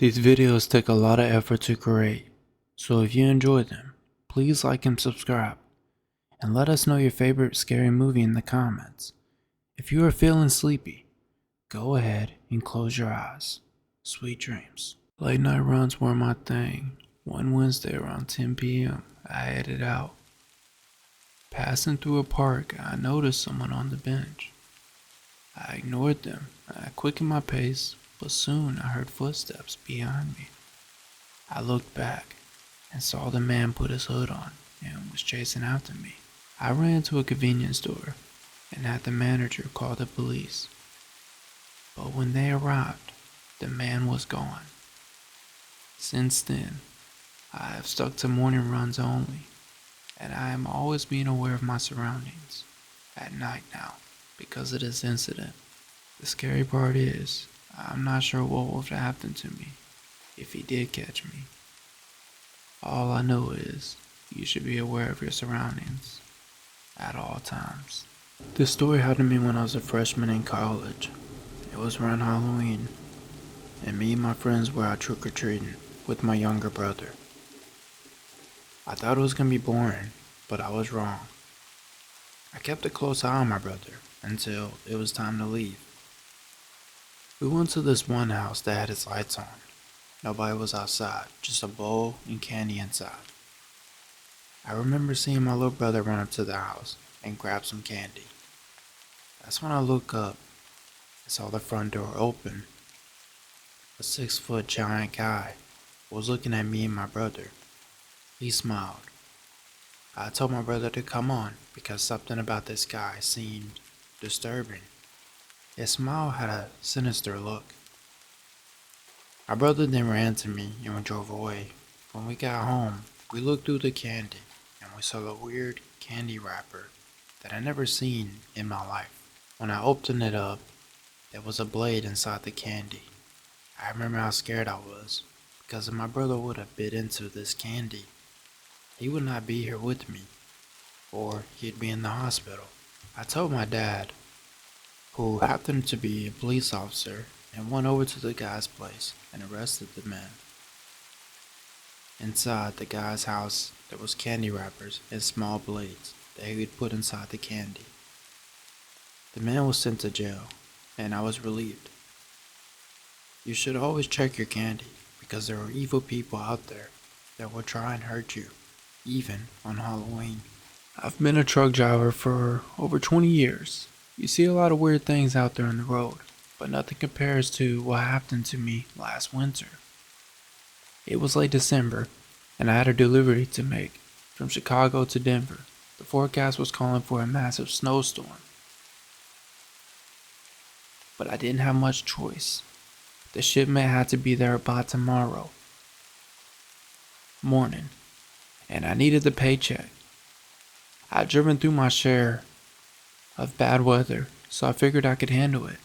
These videos take a lot of effort to create, so if you enjoy them, please like and subscribe, and let us know your favorite scary movie in the comments. If you are feeling sleepy, go ahead and close your eyes. Sweet dreams. Late night runs were my thing. One Wednesday around 10 p.m., I headed out. Passing through a park, I noticed someone on the bench. I ignored them. I quickened my pace, but soon I heard footsteps behind me. I looked back and saw the man put his hood on and was chasing after me. I ran to a convenience store and had the manager call the police. But when they arrived, the man was gone. Since then, I have stuck to morning runs only, and I am always being aware of my surroundings at night now because of this incident. The scary part is, I'm not sure what would have happened to me if he did catch me. All I know is, you should be aware of your surroundings at all times. This story happened to me when I was a freshman in college. It was around Halloween, and me and my friends were out trick-or-treating with my younger brother. I thought it was gonna be boring, but I was wrong. I kept a close eye on my brother until it was time to leave. We went to this one house that had its lights on. Nobody was outside, just a bowl and candy inside. I remember seeing my little brother run up to the house and grab some candy. That's when I looked up and saw the front door open. A 6-foot giant guy was looking at me and my brother. He smiled. I told my brother to come on because something about this guy seemed disturbing. His smile had a sinister look. My brother then ran to me and we drove away. When we got home, we looked through the candy and we saw a weird candy wrapper that I'd never seen in my life. When I opened it up, there was a blade inside the candy. I remember how scared I was because if my brother would have bit into this candy, he would not be here with me, or he'd be in the hospital. I told my dad, who happened to be a police officer, and went over to the guy's place and arrested the man. Inside the guy's house, there was candy wrappers and small blades that he would put inside the candy. The man was sent to jail, and I was relieved. You should always check your candy, because there are evil people out there that will try and hurt you, even on Halloween. I've been a truck driver for over 20 years. You see a lot of weird things out there on the road, but nothing compares to what happened to me last winter. It was late December, and I had a delivery to make from Chicago to Denver. The forecast was calling for a massive snowstorm, but I didn't have much choice. The shipment had to be there by tomorrow morning, and I needed the paycheck. I'd driven through my share of bad weather, so I figured I could handle it.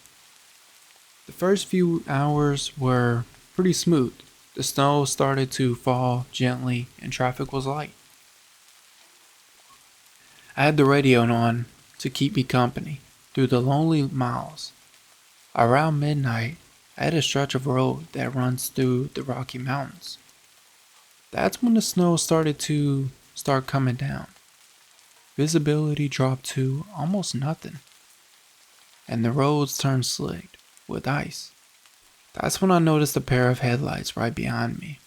The first few hours were pretty smooth. The snow started to fall gently and traffic was light. I had the radio on to keep me company through the lonely miles. Around midnight, I had a stretch of road that runs through the Rocky Mountains. That's when the snow started coming down. Visibility dropped to almost nothing, and the roads turned slick with ice. That's when I noticed a pair of headlights right behind me.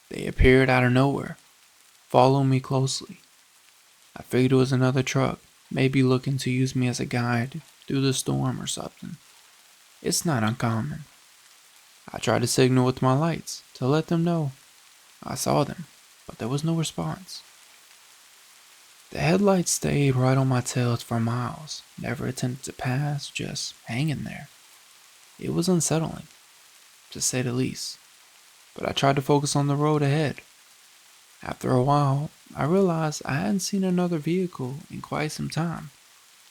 They appeared out of nowhere, following me closely. I figured it was another truck, maybe looking to use me as a guide through the storm or something. It's not uncommon. I tried to signal with my lights to let them know I saw them, but there was no response. The headlights stayed right on my tail for miles, never attempted to pass, just hanging there. It was unsettling, to say the least, but I tried to focus on the road ahead. After a while, I realized I hadn't seen another vehicle in quite some time.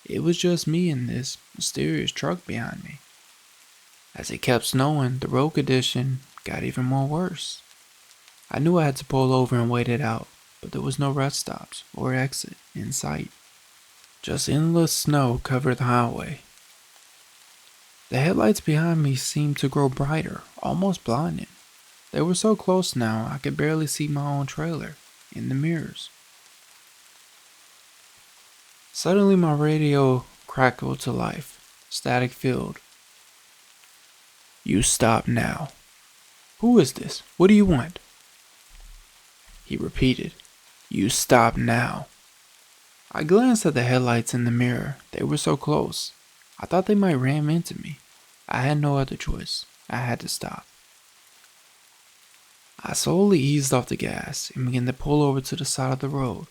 It was just me and this mysterious truck behind me. As it kept snowing, the road condition got even more worse. I knew I had to pull over and wait it out, but there was no rest stops or exit in sight. Just endless snow covered the highway. The headlights behind me seemed to grow brighter, almost blinding. They were so close now I could barely see my own trailer in the mirrors. Suddenly my radio crackled to life, static filled. "You stop now." "Who is this? What do you want?" He repeated, "You stop now." I glanced at the headlights in the mirror. They were so close. I thought they might ram into me. I had no other choice. I had to stop. I slowly eased off the gas and began to pull over to the side of the road.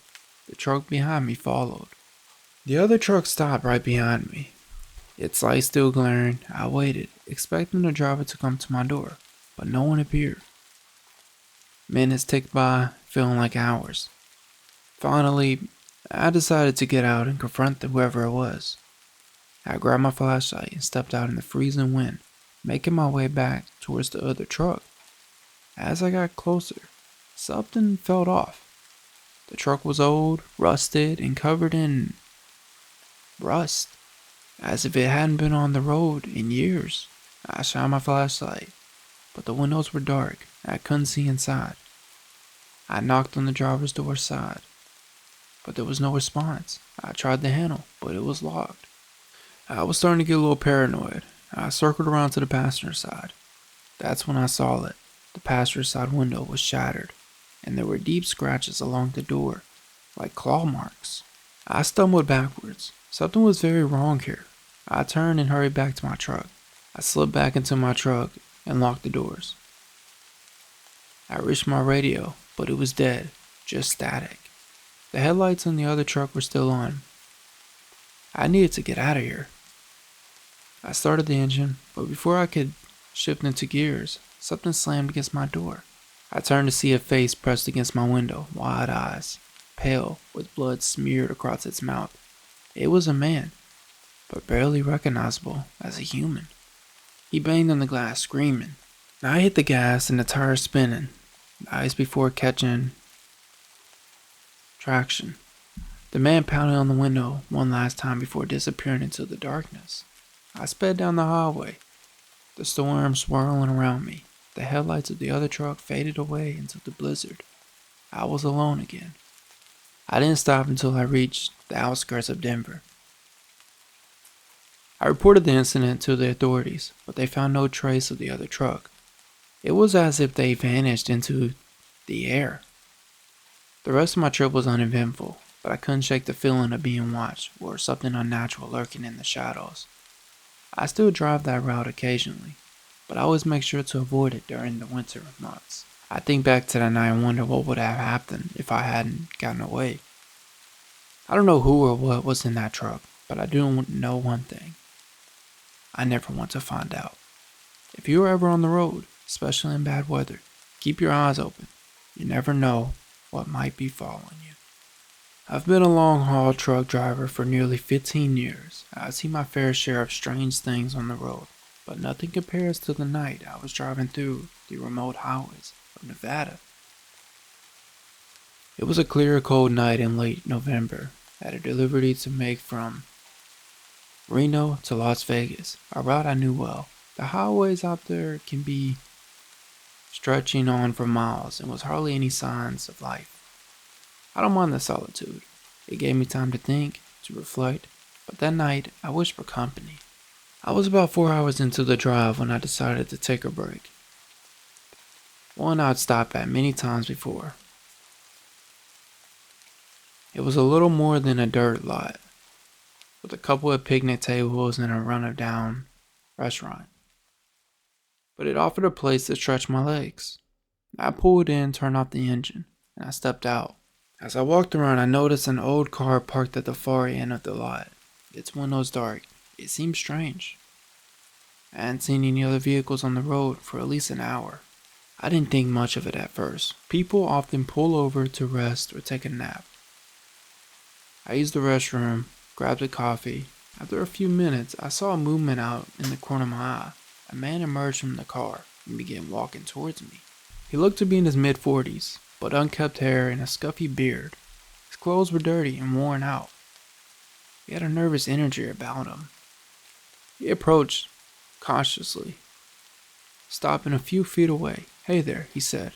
The truck behind me followed. The other truck stopped right behind me. Its lights still glaring. I waited, expecting the driver to come to my door, but no one appeared. Minutes ticked by, feeling like hours. Finally, I decided to get out and confront whoever it was. I grabbed my flashlight and stepped out in the freezing wind, making my way back towards the other truck. As I got closer, something felt off. The truck was old, rusted, and covered in rust, as if it hadn't been on the road in years. I shined my flashlight, but the windows were dark. I couldn't see inside. I knocked on the driver's door side, but there was no response. I tried the handle, but it was locked. I was starting to get a little paranoid. I circled around to the passenger side. That's when I saw it. The passenger side window was shattered, and there were deep scratches along the door, like claw marks. I stumbled backwards. Something was very wrong here. I turned and hurried back to my truck. I slipped back into my truck and locked the doors. I reached my radio, but it was dead, just static. The headlights on the other truck were still on. I needed to get out of here. I started the engine, but before I could shift into gears, something slammed against my door. I turned to see a face pressed against my window, wide eyes, pale, with blood smeared across its mouth. It was a man, but barely recognizable as a human. He banged on the glass, screaming. I hit the gas and the tires spinning, the ice before catching traction. The man pounded on the window one last time before disappearing into the darkness. I sped down the highway, the storm swirling around me. The headlights of the other truck faded away into the blizzard. I was alone again. I didn't stop until I reached the outskirts of Denver. I reported the incident to the authorities, but they found no trace of the other truck. It was as if they vanished into the air. The rest of my trip was uneventful, but I couldn't shake the feeling of being watched or something unnatural lurking in the shadows. I still drive that route occasionally, but I always make sure to avoid it during the winter months. I think back to that night and wonder what would have happened if I hadn't gotten away. I don't know who or what was in that truck, but I do know one thing. I never want to find out. If you are ever on the road, especially in bad weather, keep your eyes open. You never know what might be following you. I've been a long-haul truck driver for nearly 15 years. I've seen my fair share of strange things on the road, but nothing compares to the night I was driving through the remote highways of Nevada. It was a clear, cold night in late November. I had a delivery to make from Reno to Las Vegas, a route I knew well. The highways out there can be stretching on for miles, and was hardly any signs of life. I don't mind the solitude. It gave me time to think, to reflect, but that night I wished for company. I was about 4 hours into the drive when I decided to take a break. One I'd stopped at many times before. It was a little more than a dirt lot, with a couple of picnic tables and a run-of-down restaurant. But it offered a place to stretch my legs. I pulled in, turned off the engine, and I stepped out. As I walked around, I noticed an old car parked at the far end of the lot. Its windows dark. It seemed strange. I hadn't seen any other vehicles on the road for at least an hour. I didn't think much of it at first. People often pull over to rest or take a nap. I used the restroom, grabbed a coffee. After a few minutes, I saw a movement out in the corner of my eye. A man emerged from the car and began walking towards me. He looked to be in his mid-40s, but unkempt hair and a scuffy beard. His clothes were dirty and worn out. He had a nervous energy about him. He approached, cautiously, stopping a few feet away. "Hey there," he said,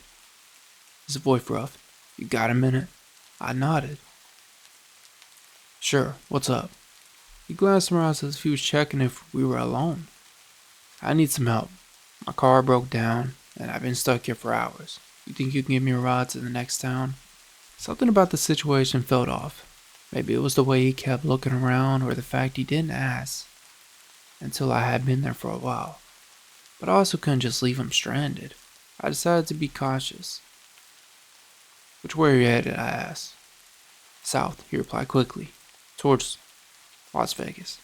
his voice rough. "You got a minute?" I nodded. "Sure, what's up?" He glanced around as if he was checking if we were alone. "I need some help. My car broke down, and I've been stuck here for hours. You think you can give me a ride to the next town?" Something about the situation felt off. Maybe it was the way he kept looking around or the fact he didn't ask until I had been there for a while. But I also couldn't just leave him stranded. I decided to be cautious. "Which way are you headed?" I asked. "South," he replied quickly. "Towards Las Vegas."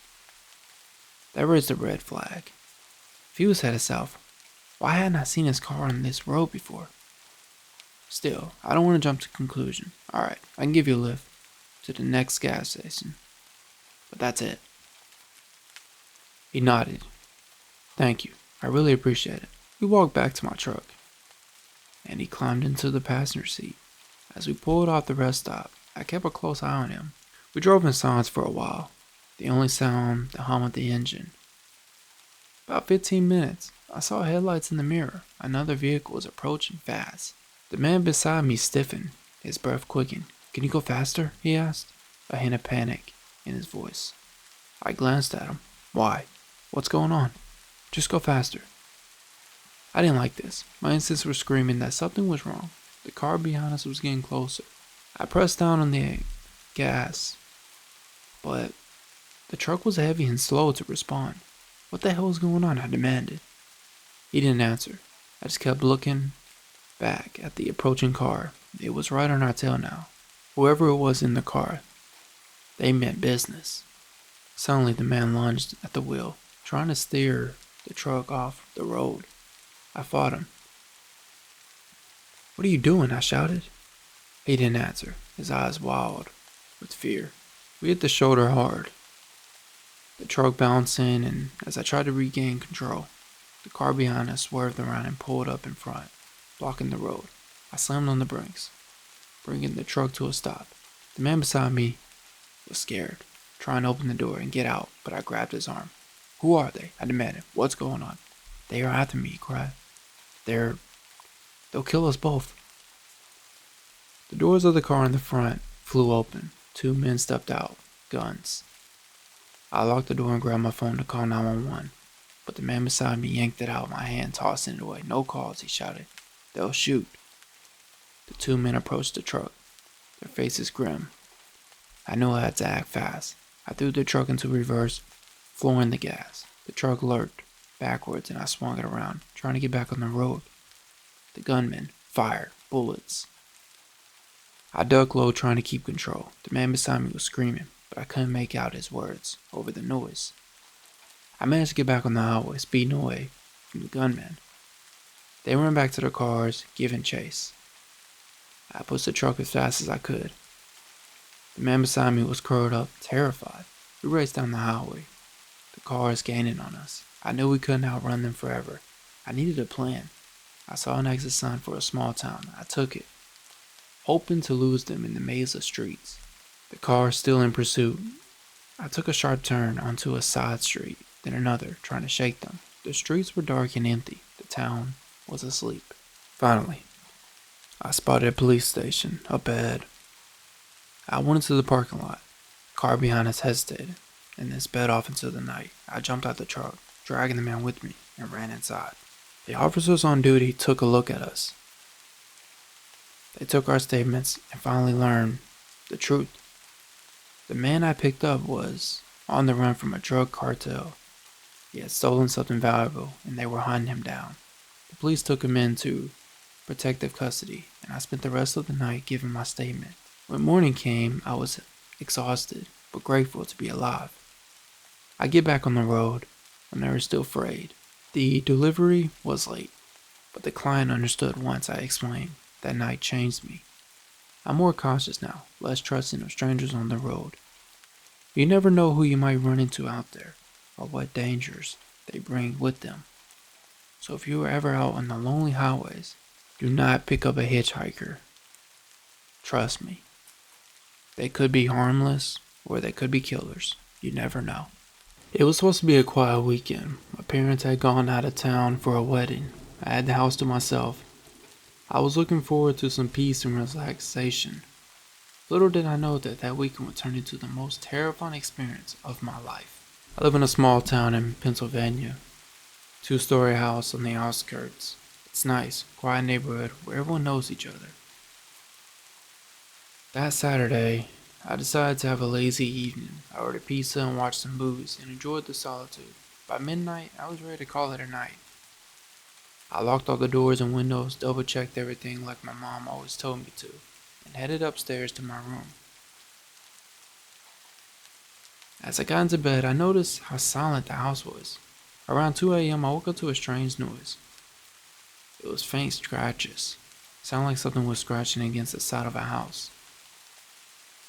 That raised a red flag. If he was headed south, why hadn't I seen his car on this road before? Still, I don't want to jump to conclusion. Alright, I can give you a lift to the next gas station. But that's it. He nodded. "Thank you. I really appreciate it." We walked back to my truck, and he climbed into the passenger seat. As we pulled off the rest stop, I kept a close eye on him. We drove in silence for a while, the only sound the hum of the engine. About 15 minutes, I saw headlights in the mirror. Another vehicle was approaching fast. The man beside me stiffened, his breath quickened. "Can you go faster?" he asked, a hint of panic in his voice. I glanced at him. "Why? What's going on?" "Just go faster." I didn't like this. My instincts were screaming that something was wrong. The car behind us was getting closer. I pressed down on the gas, but the truck was heavy and slow to respond. "What the hell was going on?" I demanded. He didn't answer. I just kept looking back at the approaching car. It was right on our tail now. Whoever it was in the car, they meant business. Suddenly the man lunged at the wheel, trying to steer the truck off the road. I fought him. "What are you doing?" I shouted. He didn't answer, his eyes wild with fear. We hit the shoulder hard, the truck bouncing, and as I tried to regain control, the car behind us swerved around and pulled up in front, blocking the road. I slammed on the brakes, bringing the truck to a stop. The man beside me was scared, trying to open the door and get out, but I grabbed his arm. "Who are they?" I demanded. "What's going on?" "They are after me," he cried. They'll kill us both." The doors of the car in the front flew open. Two men stepped out, guns. I locked the door and grabbed my phone to call 911, but the man beside me yanked it out of my hand, tossing it away. "No calls," he shouted. "They'll shoot." The two men approached the truck, their faces grim. I knew I had to act fast. I threw the truck into reverse, flooring the gas. The truck lurched backwards and I swung it around, trying to get back on the road. The gunmen fired bullets. I dug low, trying to keep control. The man beside me was screaming, but I couldn't make out his words over the noise. I managed to get back on the highway, speeding away from the gunmen. They ran back to their cars, giving chase. I pushed the truck as fast as I could. The man beside me was curled up, terrified. We raced down the highway, the cars gaining on us. I knew we couldn't outrun them forever. I needed a plan. I saw an exit sign for a small town. I took it, hoping to lose them in the maze of streets. The car still in pursuit. I took a sharp turn onto a side street, then another, trying to shake them. The streets were dark and empty. The town was asleep. Finally, I spotted a police station up ahead. I went into the parking lot. The car behind us hesitated, and then sped off into the night. I jumped out the truck, dragging the man with me, and ran inside. The officers on duty took a look at us. They took our statements and finally learned the truth. The man I picked up was on the run from a drug cartel. He had stolen something valuable and they were hunting him down. The police took him into protective custody and I spent the rest of the night giving my statement. When morning came, I was exhausted but grateful to be alive. I get back on the road when they were still afraid. The delivery was late, but the client understood once I explained. That night changed me. I'm more cautious now, less trusting of strangers on the road. You never know who you might run into out there, or what dangers they bring with them. So if you are ever out on the lonely highways, do not pick up a hitchhiker. Trust me. They could be harmless, or they could be killers. You never know. It was supposed to be a quiet weekend. My parents had gone out of town for a wedding. I had the house to myself. I was looking forward to some peace and relaxation. Little did I know that that weekend would turn into the most terrifying experience of my life. I live in a small town in Pennsylvania. Two-story house on the outskirts. It's nice, quiet neighborhood where everyone knows each other. That Saturday, I decided to have a lazy evening. I ordered pizza and watched some movies and enjoyed the solitude. By midnight, I was ready to call it a night. I locked all the doors and windows, double checked everything like my mom always told me to, and headed upstairs to my room. As I got into bed, I noticed how silent the house was. Around 2 a.m., I woke up to a strange noise. It was faint scratches. It sounded like something was scratching against the side of a house.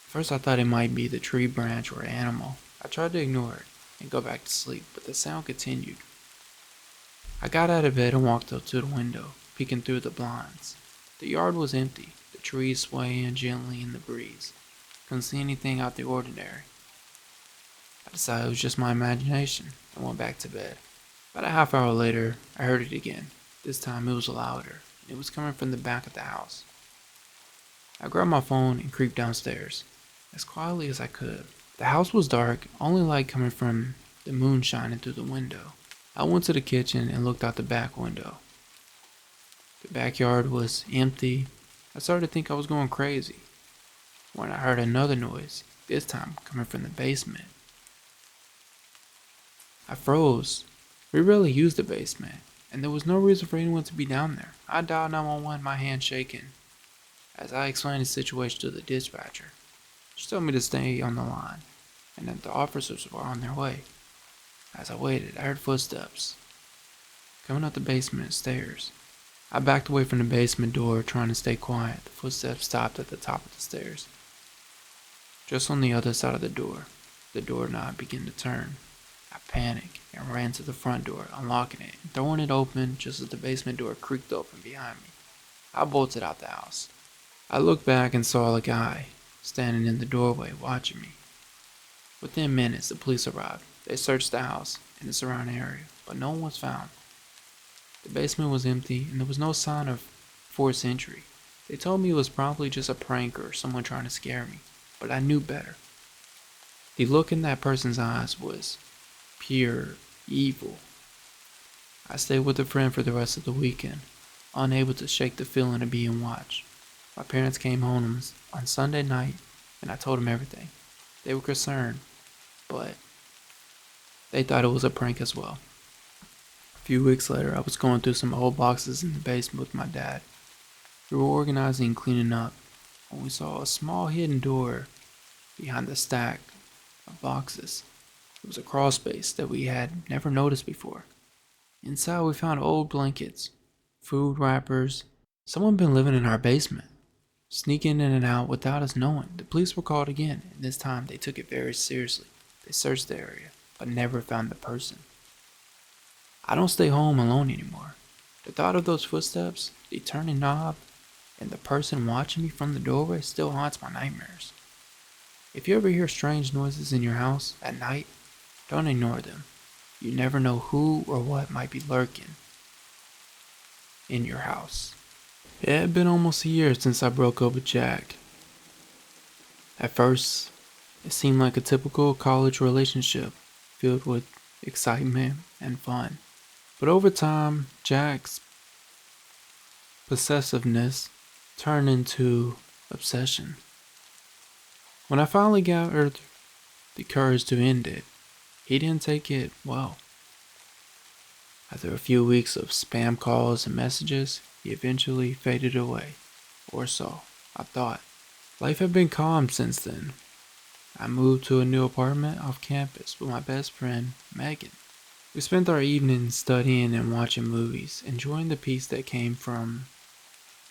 First, I thought it might be the tree branch or animal. I tried to ignore it and go back to sleep, but the sound continued. I got out of bed and walked up to the window, peeking through the blinds. The yard was empty, the trees swaying gently in the breeze. Couldn't see anything out of the ordinary. I decided it was just my imagination and went back to bed. About a half hour later, I heard it again. This time it was louder. It was coming from the back of the house. I grabbed my phone and creeped downstairs, as quietly as I could. The house was dark, only light coming from the moon shining through the window. I went to the kitchen and looked out the back window. The backyard was empty. I started to think I was going crazy when I heard another noise, this time coming from the basement. I froze. We rarely used the basement, and there was no reason for anyone to be down there. I dialed 911, my hand shaking, as I explained the situation to the dispatcher. She told me to stay on the line, and that the officers were on their way. As I waited, I heard footsteps coming up the basement stairs. I backed away from the basement door, trying to stay quiet. The footsteps stopped at the top of the stairs. Just on the other side of the doorknob began to turn. I panicked and ran to the front door, unlocking it and throwing it open just as the basement door creaked open behind me. I bolted out the house. I looked back and saw a guy standing in the doorway watching me. Within minutes, the police arrived. They searched the house and the surrounding area, but no one was found. The basement was empty and there was no sign of forced entry. They told me it was probably just a prank or someone trying to scare me, but I knew better. The look in that person's eyes was pure evil. I stayed with a friend for the rest of the weekend, unable to shake the feeling of being watched. My parents came home on Sunday night and I told them everything. They were concerned, but they thought it was a prank as well. A few weeks later, I was going through some old boxes in the basement with my dad. We were organizing and cleaning up when we saw a small hidden door behind the stack of boxes. It was a crawl space that we had never noticed before. Inside we found old blankets, food wrappers. Someone had been living in our basement, sneaking in and out without us knowing. The police were called again, and this time they took it very seriously. They searched the area, but never found the person. I don't stay home alone anymore. The thought of those footsteps, the turning knob, and the person watching me from the doorway still haunts my nightmares. If you ever hear strange noises in your house at night, don't ignore them. You never know who or what might be lurking in your house. It had been almost a year since I broke up with Jack. At first, it seemed like a typical college relationship filled with excitement and fun. But over time, Jack's possessiveness turned into obsession. When I finally gathered the courage to end it, he didn't take it well. After a few weeks of spam calls and messages, he eventually faded away. Or so, I thought. Life had been calm since then. I moved to a new apartment off campus with my best friend, Megan. We spent our evenings studying and watching movies, enjoying the peace that came from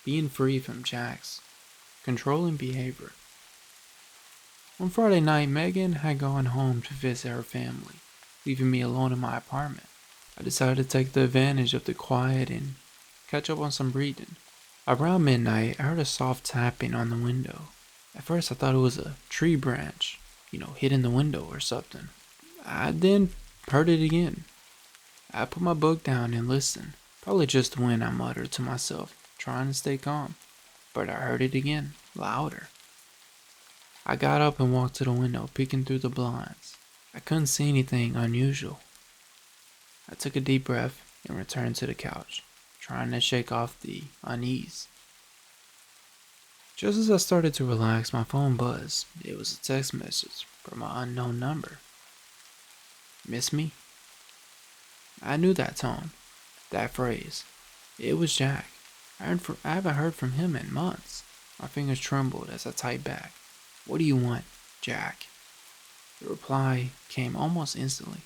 being free from Jack's controlling behavior. One Friday night, Megan had gone home to visit her family, leaving me alone in my apartment. I decided to take the advantage of the quiet and catch up on some reading. Around midnight, I heard a soft tapping on the window. At first, I thought it was a tree branch, hit in the window or something. I then heard it again. I put my book down and listened, probably just when I muttered to myself, trying to stay calm. But I heard it again, louder. I got up and walked to the window, peeking through the blinds. I couldn't see anything unusual. I took a deep breath and returned to the couch, trying to shake off the unease. Just as I started to relax, my phone buzzed. It was a text message from an unknown number. Miss me? I knew that tone, that phrase. It was Jack. I haven't heard from him in months. My fingers trembled as I typed back. What do you want, Jack? The reply came almost instantly.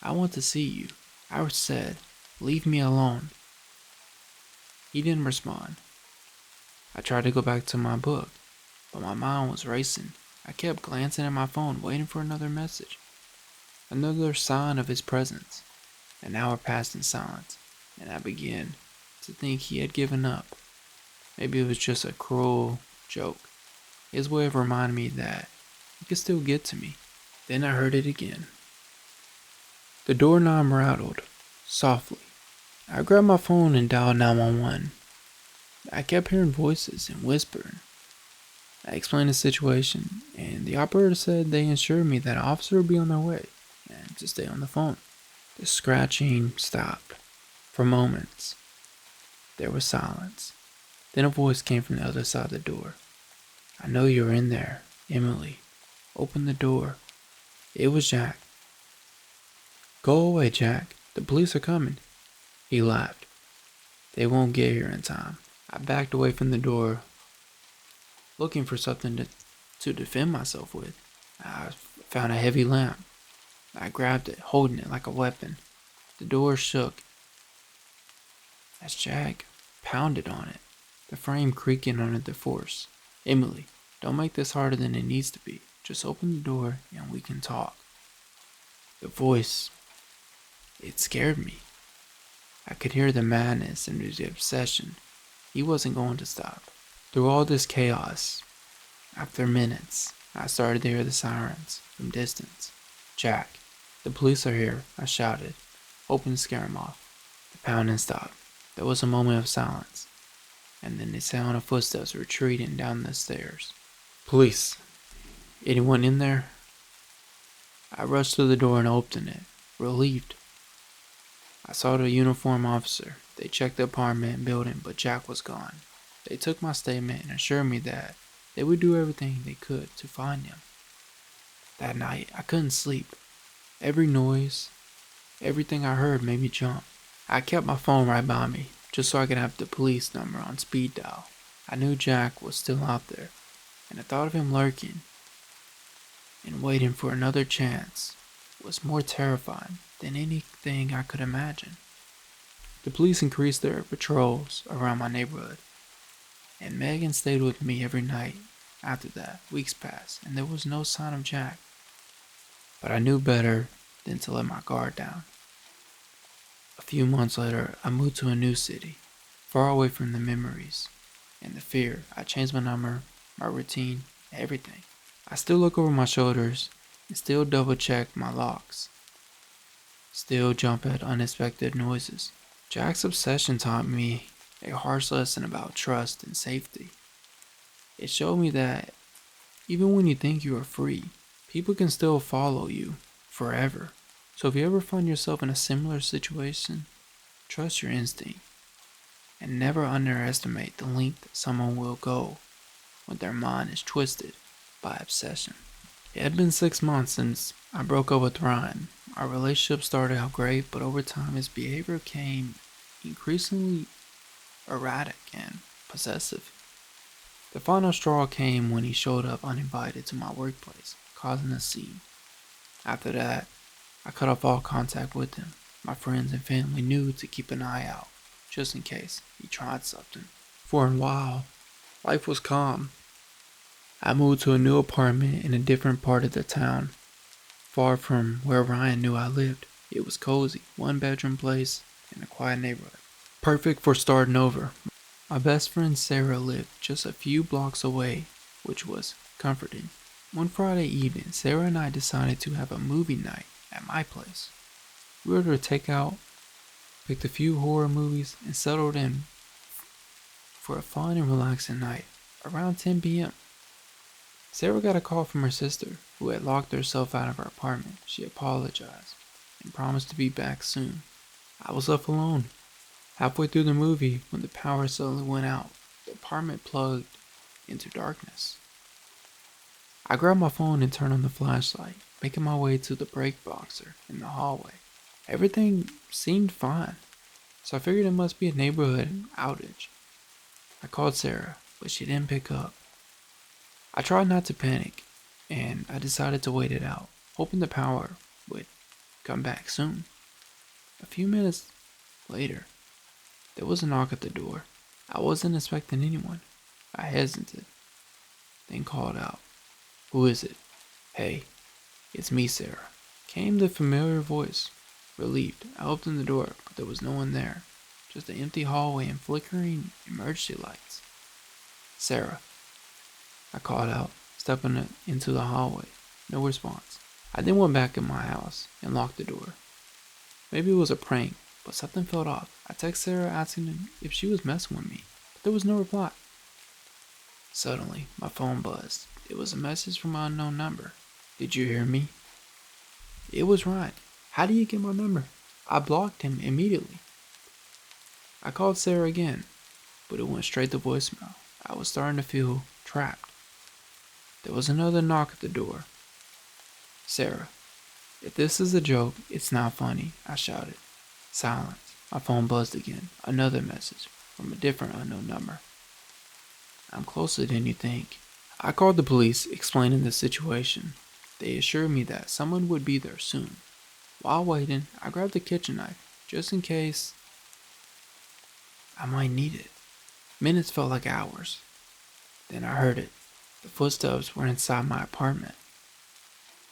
I want to see you. I said, leave me alone. He didn't respond. I tried to go back to my book, but my mind was racing. I kept glancing at my phone, waiting for another message. Another sign of his presence. An hour passed in silence, and I began to think he had given up. Maybe it was just a cruel joke. His way of reminding me that he could still get to me. Then I heard it again. The doorknob rattled, softly. I grabbed my phone and dialed 911. I kept hearing voices and whispering. I explained the situation, and the operator said they assured me that an officer would be on their way and to stay on the phone. The scratching stopped. For moments, there was silence. Then a voice came from the other side of the door. I know you're in there, Emily. Open the door. It was Jack. Go away, Jack. The police are coming. He laughed. They won't get here in time. I backed away from the door, looking for something to defend myself with. I found a heavy lamp. I grabbed it, holding it like a weapon. The door shook as Jack pounded on it, the frame creaking under the force. Emily, don't make this harder than it needs to be. Just open the door and we can talk. The voice, it scared me. I could hear the madness and the obsession. He wasn't going to stop. Through all this chaos, after minutes, I started to hear the sirens from distance. Jack, the police are here, I shouted, hoping to scare him off. The pounding stopped. There was a moment of silence, and then the sound of footsteps retreating down the stairs. Police. Anyone in there? I rushed to the door and opened it, relieved. I saw the uniformed officer. They checked the apartment building, but Jack was gone. They took my statement and assured me that they would do everything they could to find him. That night, I couldn't sleep. Every noise, everything I heard made me jump. I kept my phone right by me, just so I could have the police number on speed dial. I knew Jack was still out there, and the thought of him lurking and waiting for another chance was more terrifying than anything I could imagine. The police increased their patrols around my neighborhood, and Megan stayed with me every night. After that, weeks passed, and there was no sign of Jack. But I knew better than to let my guard down. A few months later, I moved to a new city, far away from the memories and the fear. I changed my number, my routine, everything. I still look over my shoulders and still double check my locks. Still jump at unexpected noises. Jack's obsession taught me a harsh lesson about trust and safety. It showed me that even when you think you are free, people can still follow you forever. So if you ever find yourself in a similar situation, trust your instinct and never underestimate the length someone will go when their mind is twisted by obsession. It had been 6 months since I broke up with Ryan. Our relationship started out great, but over time his behavior became increasingly erratic and possessive. The final straw came when he showed up uninvited to my workplace, causing a scene. After that, I cut off all contact with him. My friends and family knew to keep an eye out, just in case he tried something. For a while, life was calm. I moved to a new apartment in a different part of the town, far from where Ryan knew I lived. It was cozy, one-bedroom place in a quiet neighborhood. Perfect for starting over. My best friend Sarah lived just a few blocks away, which was comforting. One Friday evening, Sarah and I decided to have a movie night at my place. We ordered takeout, picked a few horror movies, and settled in for a fun and relaxing night. Around 10 p.m., Sarah got a call from her sister, who had locked herself out of her apartment. She apologized and promised to be back soon. I was left alone. Halfway through the movie, when the power suddenly went out, the apartment plugged into darkness. I grabbed my phone and turned on the flashlight, making my way to the brake boxer in the hallway. Everything seemed fine, so I figured it must be a neighborhood outage. I called Sarah, but she didn't pick up. I tried not to panic, and I decided to wait it out, hoping the power would come back soon. A few minutes later, there was a knock at the door. I wasn't expecting anyone. I hesitated, then called out, "Who is it?" "Hey, it's me, Sarah," came the familiar voice. Relieved, I opened the door, but there was no one there. Just an empty hallway and flickering emergency lights. "Sarah," I called out, stepping into the hallway. No response. I then went back in my house and locked the door. Maybe it was a prank, but something felt off. I texted Sarah asking if she was messing with me, but there was no reply. Suddenly, my phone buzzed. It was a message from an unknown number. "Did you hear me?" It was Ryan. "How do you get my number?" I blocked him immediately. I called Sarah again, but it went straight to voicemail. I was starting to feel trapped. There was another knock at the door. "Sarah, if this is a joke, it's not funny," I shouted. Silence. My phone buzzed again. Another message from a different unknown number. "I'm closer than you think." I called the police, explaining the situation. They assured me that someone would be there soon. While waiting, I grabbed a kitchen knife, just in case I might need it. Minutes felt like hours. Then I heard it. The footsteps were inside my apartment.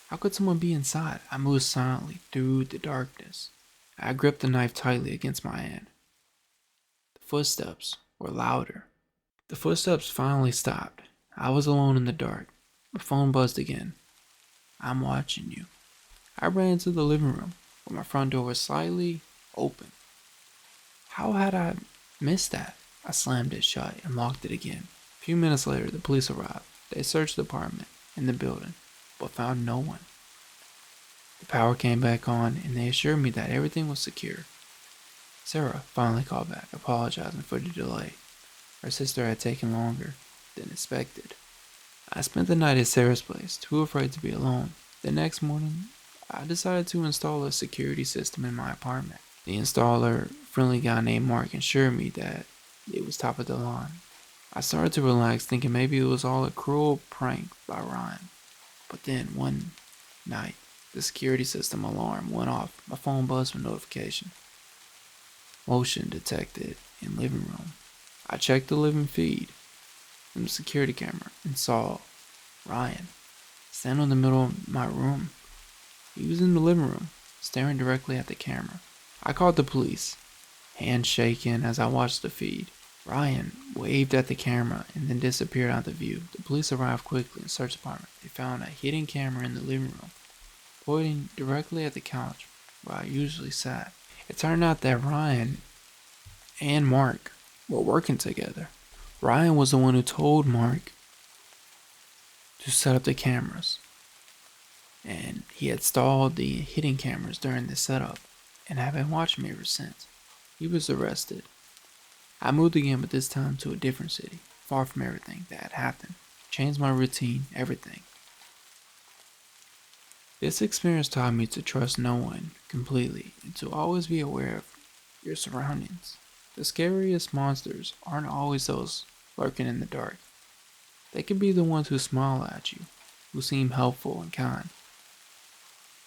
How could someone be inside? I moved silently through the darkness. I gripped the knife tightly against my hand. The footsteps were louder. The footsteps finally stopped. I was alone in the dark. My phone buzzed again. "I'm watching you." I ran into the living room, where my front door was slightly open. How had I missed that? I slammed it shut and locked it again. A few minutes later, the police arrived. They searched the apartment and the building, but found no one. The power came back on, and they assured me that everything was secure. Sarah finally called back, apologizing for the delay. Her sister had taken longer than expected. I spent the night at Sarah's place, too afraid to be alone. The next morning, I decided to install a security system in my apartment. The installer, friendly guy named Mark, assured me that it was top of the line. I started to relax, thinking maybe it was all a cruel prank by Ryan. But then, one night, the security system alarm went off. My phone buzzed with notification. Motion detected in living room. I checked the living feed from the security camera and saw Ryan stand in the middle of my room. He was in the living room, staring directly at the camera. I called the police, hands shaking as I watched the feed. Ryan waved at the camera and then disappeared out of view. The police arrived quickly and searched the apartment. They found a hidden camera in the living room, pointing directly at the couch where I usually sat. It turned out that Ryan and Mark were working together. Ryan was the one who told Mark to set up the cameras, and he had installed the hidden cameras during the setup and have been watching me ever since. He was arrested. I moved again, but this time to a different city, far from everything that had happened. Changed my routine, everything. This experience taught me to trust no one completely and to always be aware of your surroundings. The scariest monsters aren't always those lurking in the dark. They can be the ones who smile at you, who seem helpful and kind,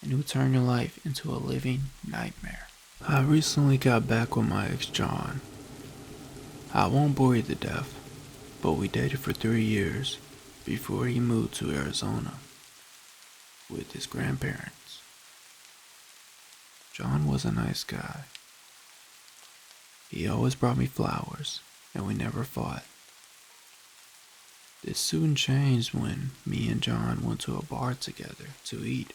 and who turn your life into a living nightmare. I recently got back with my ex John. I won't bore you to death, but we dated for 3 years before he moved to Arizona with his grandparents. John was a nice guy. He always brought me flowers, and we never fought. This soon changed when me and John went to a bar together to eat,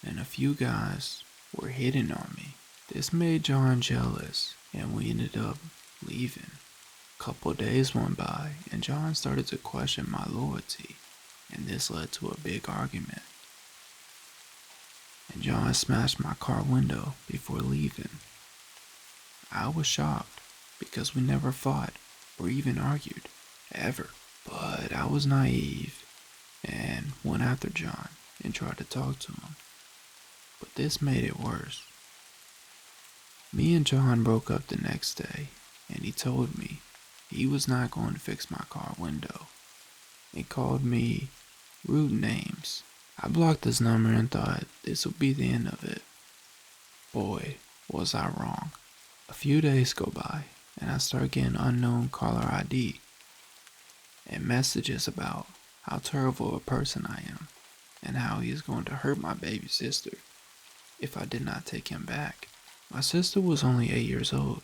and a few guys were hitting on me. This made John jealous, and we ended up leaving. A couple days went by, and John started to question my loyalty, and this led to a big argument. And John smashed my car window before leaving. I was shocked because we never fought or even argued, ever. But I was naive and went after John and tried to talk to him. But this made it worse. Me and John broke up the next day, and he told me he was not going to fix my car window. He called me rude names. I blocked his number and thought this would be the end of it. Boy, was I wrong. A few days go by, and I start getting unknown caller ID and messages about how terrible a person I am and how he is going to hurt my baby sister if I did not take him back. My sister was only 8 years old,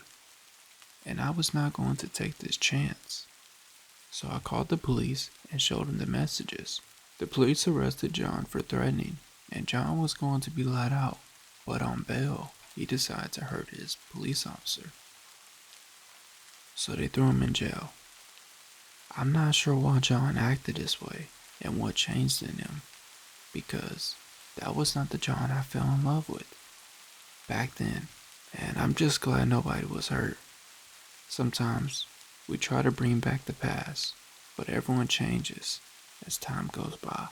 and I was not going to take this chance. So I called the police and showed them the messages. The police arrested John for threatening, and John was going to be let out, but on bail, he decided to hurt his police officer. So they threw him in jail. I'm not sure why John acted this way and what changed in him, because that was not the John I fell in love with back then, and I'm just glad nobody was hurt. Sometimes we try to bring back the past, but everyone changes as time goes by.